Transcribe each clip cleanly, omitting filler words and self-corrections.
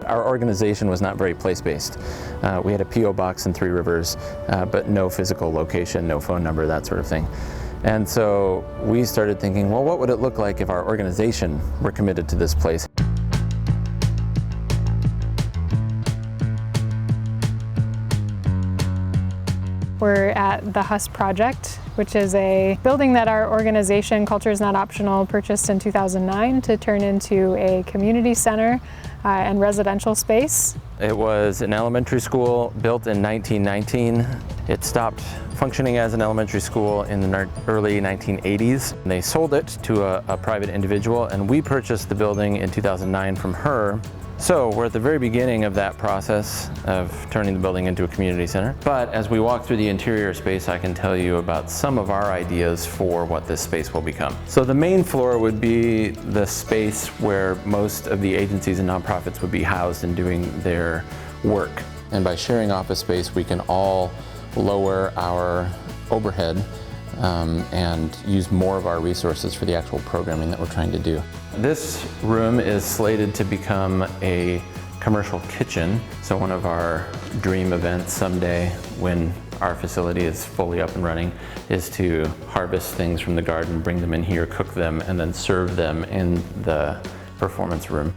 Our organization was not very place-based. We had a P.O. box in Three Rivers, but no physical location, no phone number, that sort of thing. And so we started thinking, well, what would it look like if our organization were committed to this place? We're at the Huss project, which is a building that our organization, Culture is Not Optional, purchased in 2009 to turn into a community center and residential space. It was an elementary school built in 1919. It stopped functioning as an elementary school in the early 1980s. They sold it to a private individual, and we purchased the building in 2009 from her. So we're at the very beginning of that process of turning the building into a community center. But as we walk through the interior space, I can tell you about some of our ideas for what this space will become. So the main floor would be the space where most of the agencies and nonprofits would be housed and doing their work. And by sharing office space, we can all lower our overhead and use more of our resources for the actual programming that we're trying to do. This room is slated to become a commercial kitchen. So one of our dream events someday when our facility is fully up and running is to harvest things from the garden, bring them in here, cook them, and then serve them in the performance room.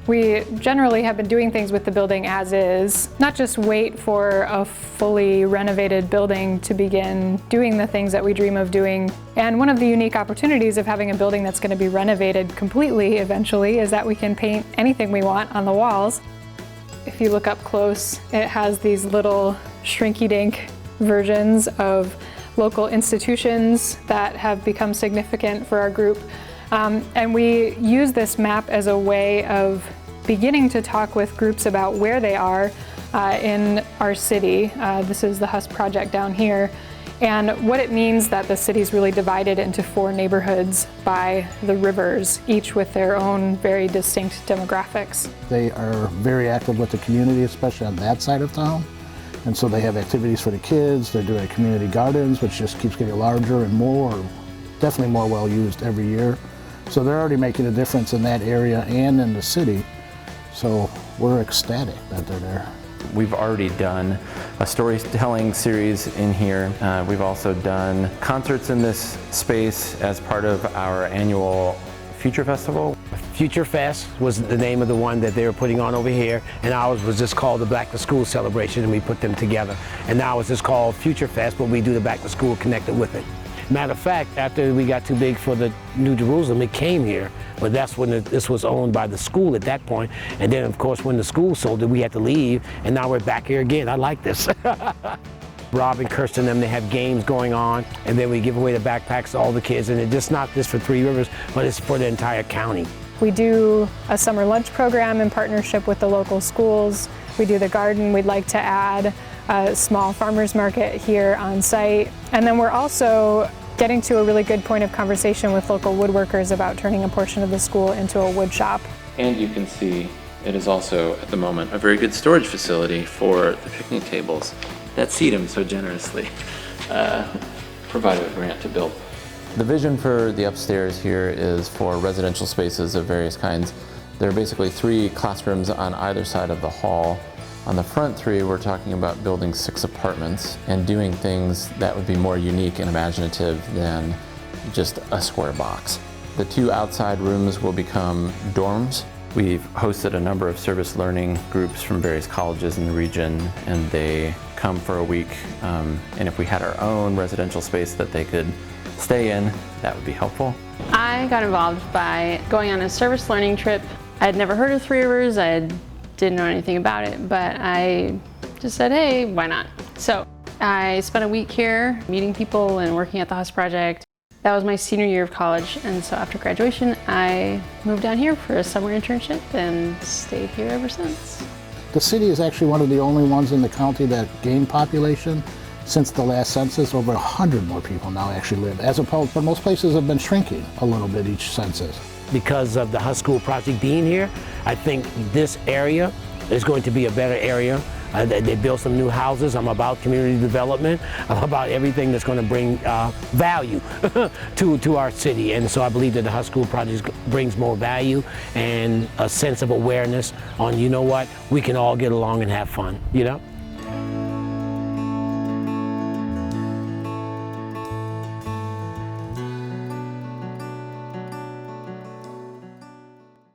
We generally have been doing things with the building as is, not just wait for a fully renovated building to begin doing the things that we dream of doing. And one of the unique opportunities of having a building that's going to be renovated completely eventually is that we can paint anything we want on the walls. If you look up close, it has these little shrinky-dink versions of local institutions that have become significant for our group. And we use this map as a way of beginning to talk with groups about where they are in our city. This is the Huss project down here. And what it means that the city's really divided into 4 neighborhoods by the rivers, each with their own very distinct demographics. They are very active with the community, especially on that side of town. And so they have activities for the kids. They're doing community gardens, which just keeps getting larger and more, definitely more well used every year. So they're already making a difference in that area and in the city. So we're ecstatic that they're there. We've already done a storytelling series in here. We've also done concerts in this space as part of our annual Future Festival. Future Fest was the name of the one that they were putting on over here, and ours was just called the Back to School Celebration, and we put them together. And now it's just called Future Fest, but we do the Back to School connected with it. Matter of fact, after we got too big for the New Jerusalem, it came here, but that's when this was owned by the school at that point. And then, of course, when the school sold it, we had to leave, and now we're back here again. I like this. Rob and Kirsten, they have games going on, and then we give away the backpacks to all the kids, and it's just not just for Three Rivers, but it's for the entire county. We do a summer lunch program in partnership with the local schools. We do the garden. We'd like to add a small farmers market here on site. And then we're also getting to a really good point of conversation with local woodworkers about turning a portion of the school into a wood shop. And you can see it is also, at the moment, a very good storage facility for the picnic tables that CEDAM so generously provided a grant to build. The vision for the upstairs here is for residential spaces of various kinds. There are basically 3 classrooms on either side of the hall. On the front 3, we're talking about building 6 apartments and doing things that would be more unique and imaginative than just a square box. The 2 outside rooms will become dorms. We've hosted a number of service learning groups from various colleges in the region, and they come for a week. And if we had our own residential space that they could stay in, that would be helpful. I got involved by going on a service learning trip. I had never heard of Three Rivers. I didn't know anything about it, but I just said, hey, why not? So I spent a week here meeting people and working at the Huss project. That was my senior year of college, and so after graduation I moved down here for a summer internship and stayed here ever since. The city is actually one of the only ones in the county that gained population. Since the last census, over 100 more people now actually live, as opposed, but most places have been shrinking a little bit each census. Because of the Huss School project being here, I think this area is going to be a better area They built some new houses. I'm about community development. I'm about everything that's going to bring value to our city. And so I believe that the Huss School Project brings more value and a sense of awareness on, you know what, we can all get along and have fun, you know?